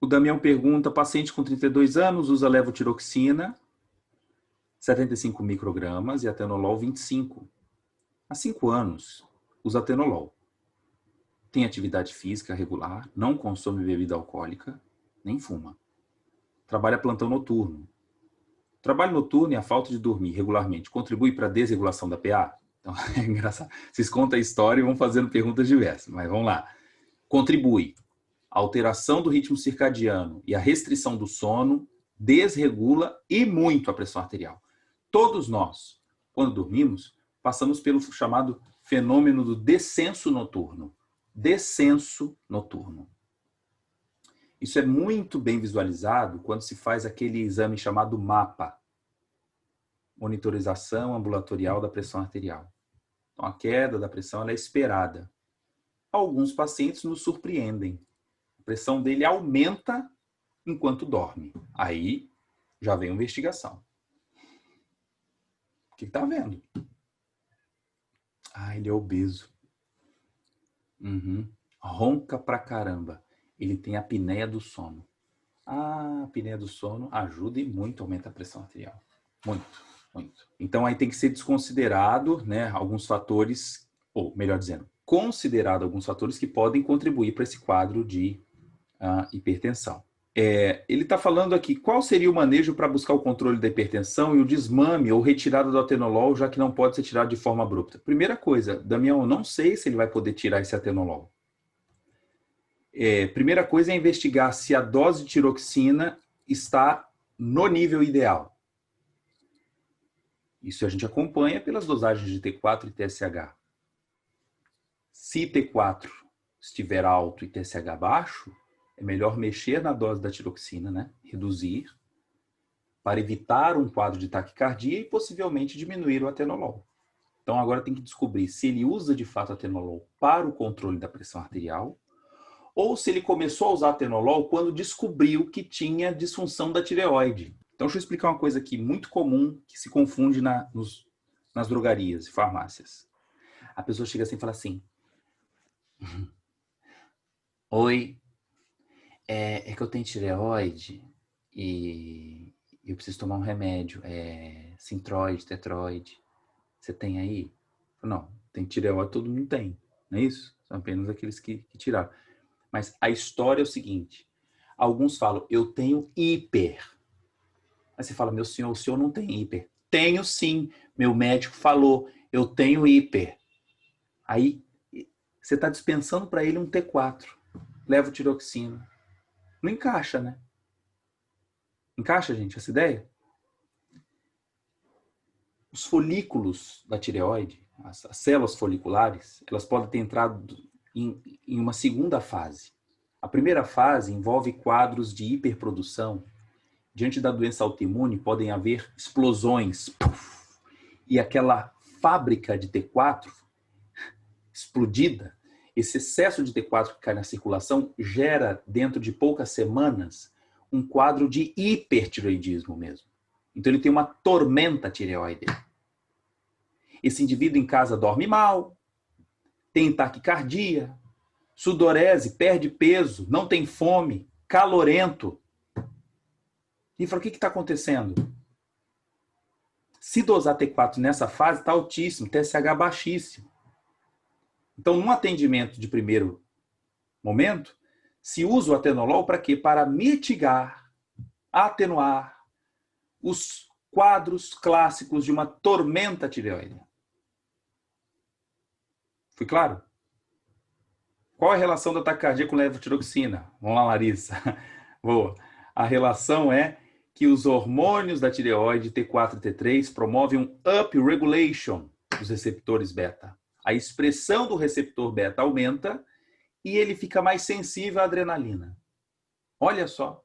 O Damião pergunta, paciente com 32 anos, usa levotiroxina, 75 microgramas e atenolol 25. Há 5 anos, usa atenolol. Tem atividade física regular, não consome bebida alcoólica, nem fuma. Trabalha plantão noturno. O trabalho noturno e a falta de dormir regularmente contribui para a desregulação da PA? Então, é engraçado. Vocês contam a história e vão fazendo perguntas diversas, mas vamos lá. Contribui. A alteração do ritmo circadiano e a restrição do sono desregula e muito a pressão arterial. Todos nós, quando dormimos, passamos pelo chamado fenômeno do descenso noturno. Descenso noturno. Isso é muito bem visualizado quando se faz aquele exame chamado MAPA, monitorização ambulatorial da pressão arterial. Então, a queda da pressão ela é esperada. Alguns pacientes nos surpreendem. A pressão dele aumenta enquanto dorme. Aí já vem a investigação. O que está vendo? Ah, ele é obeso. Ronca pra caramba. Ele tem a apneia do sono. A apneia do sono ajuda e muito aumenta a pressão arterial. Muito, muito. Então aí tem que ser desconsiderado, né, alguns fatores, ou melhor dizendo, considerado alguns fatores que podem contribuir para esse quadro de hipertensão. Ele está falando aqui, qual seria o manejo para buscar o controle da hipertensão e o desmame ou retirada do atenolol, já que não pode ser tirado de forma abrupta? Primeira coisa, Damião, eu não sei se ele vai poder tirar esse atenolol. Primeira coisa é investigar se a dose de tiroxina está no nível ideal. Isso a gente acompanha pelas dosagens de T4 e TSH. Se T4 estiver alto e TSH baixo, é melhor mexer na dose da tiroxina, né? Reduzir, para evitar um quadro de taquicardia e possivelmente diminuir o atenolol. Então agora tem que descobrir se ele usa de fato atenolol para o controle da pressão arterial ou se ele começou a usar atenolol quando descobriu que tinha disfunção da tireoide. Então deixa eu explicar uma coisa aqui muito comum que se confunde nas drogarias e farmácias. A pessoa chega assim e fala assim: oi, é que eu tenho tireoide e eu preciso tomar um remédio, Sintroid, Tetroid. Você tem aí? Não, tem tireoide, todo mundo tem, não é isso? São apenas aqueles que tiraram. Mas a história é o seguinte, alguns falam, eu tenho hiper. Aí você fala, meu senhor, o senhor não tem hiper. Tenho sim, meu médico falou, eu tenho hiper. Aí você está dispensando para ele um T4, levotiroxina. Não encaixa, né? Encaixa, gente, essa ideia? Os folículos da tireoide, as células foliculares, elas podem ter entrado em uma segunda fase. A primeira fase envolve quadros de hiperprodução. Diante da doença autoimune, podem haver explosões. Puff, e aquela fábrica de T4 explodida, esse excesso de T4 que cai na circulação, gera, dentro de poucas semanas, um quadro de hipertireoidismo mesmo. Então ele tem uma tormenta tireoide. Esse indivíduo em casa dorme mal, tem taquicardia, sudorese, perde peso, não tem fome, calorento. E fala, o que está acontecendo? Se dosar T4 nessa fase, está altíssimo, TSH baixíssimo. Então, num atendimento de primeiro momento, se usa o atenolol para quê? Para mitigar, atenuar os quadros clássicos de uma tormenta tireoide. Fui claro? Qual é a relação da taquicardia com levotiroxina? Vamos lá, Larissa. Boa. A relação é que os hormônios da tireoide, T4 e T3, promovem um upregulation dos receptores beta. A expressão do receptor beta aumenta e ele fica mais sensível à adrenalina. Olha só.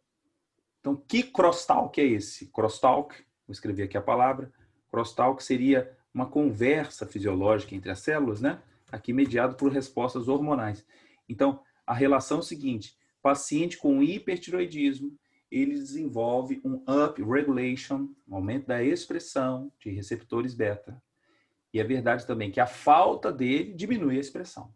Então, que crosstalk é esse? Crosstalk, vou escrever aqui a palavra. Crosstalk seria uma conversa fisiológica entre as células, né? Aqui mediado por respostas hormonais. Então, a relação é o seguinte, paciente com hipertiroidismo, ele desenvolve um upregulation, um aumento da expressão de receptores beta. E é verdade também que a falta dele diminui a expressão.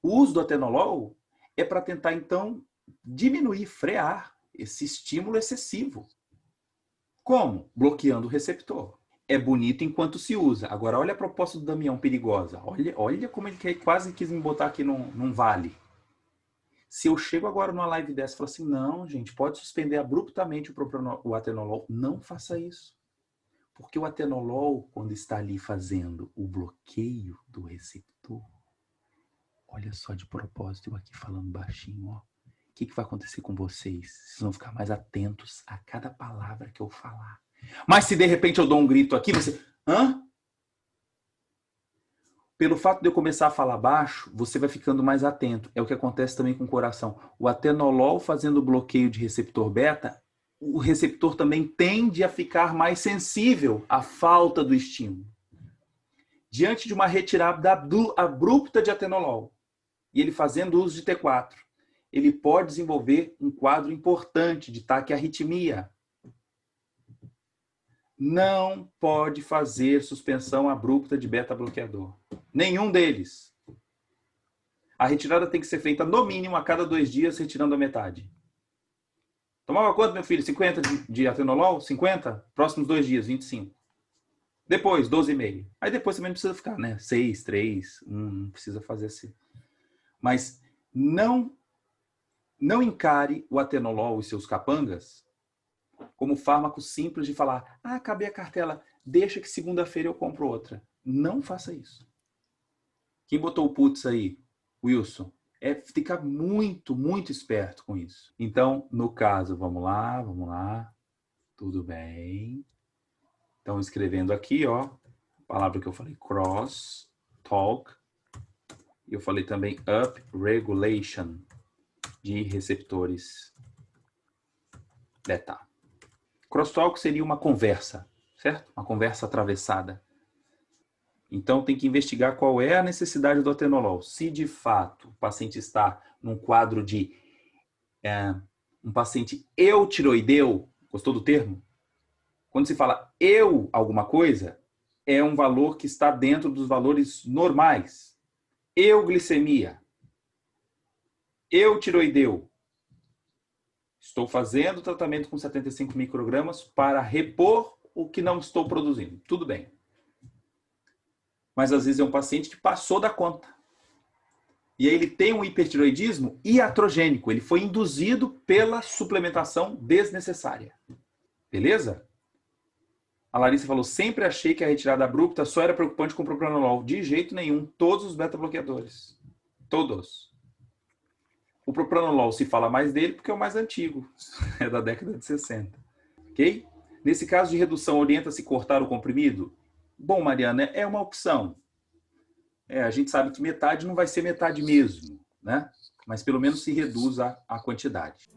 O uso do atenolol é para tentar, então, diminuir, frear esse estímulo excessivo. Como? Bloqueando o receptor. É bonito enquanto se usa. Agora, olha a proposta do Damião perigosa. Olha como ele quase quis me botar aqui num vale. Se eu chego agora numa live dessa e falo assim, não, gente, pode suspender abruptamente o atenolol, não faça isso. Porque o atenolol, quando está ali fazendo o bloqueio do receptor, olha só de propósito, eu aqui falando baixinho, ó. O que vai acontecer com vocês? Vocês vão ficar mais atentos a cada palavra que eu falar. Mas se de repente eu dou um grito aqui, você... Hã? Pelo fato de eu começar a falar baixo, você vai ficando mais atento. É o que acontece também com o coração. O atenolol fazendo bloqueio de receptor beta, o receptor também tende a ficar mais sensível à falta do estímulo. Diante de uma retirada abrupta de atenolol, e ele fazendo uso de T4, ele pode desenvolver um quadro importante de taquiarritmia. Não pode fazer suspensão abrupta de beta-bloqueador. Nenhum deles. A retirada tem que ser feita no mínimo a cada 2 dias, retirando a metade. Tomava quanto, meu filho? 50 de atenolol? 50? Próximos 2 dias, 25. Depois, 12,5. Aí depois também não precisa ficar, né? 6, 3, 1, não precisa fazer assim. Mas não encare o atenolol e seus capangas como fármaco simples de falar, acabei a cartela, deixa que segunda-feira eu compro outra. Não faça isso. Quem botou o putz aí? Wilson. É ficar muito, muito esperto com isso. Então, no caso, vamos lá. Tudo bem. Então, escrevendo aqui, ó, a palavra que eu falei, cross talk. Eu falei também up regulation de receptores beta. Crosstalk seria uma conversa, certo? Uma conversa atravessada. Então, tem que investigar qual é a necessidade do atenolol. Se, de fato, o paciente está num quadro de um paciente eutiroideu, gostou do termo? Quando se fala eu alguma coisa, é um valor que está dentro dos valores normais. Euglicemia. Eutiroideu. Estou fazendo o tratamento com 75 microgramas para repor o que não estou produzindo. Tudo bem. Mas às vezes é um paciente que passou da conta. E aí ele tem um hipertiroidismo iatrogênico. Ele foi induzido pela suplementação desnecessária. Beleza? A Larissa falou, sempre achei que a retirada abrupta só era preocupante com o propranolol. De jeito nenhum. Todos os beta-bloqueadores. Todos. O propranolol se fala mais dele porque é o mais antigo. É da década de 60. Ok? Nesse caso de redução, orienta-se cortar o comprimido? Bom, Mariana, é uma opção. A gente sabe que metade não vai ser metade mesmo, né? Mas pelo menos se reduz a quantidade.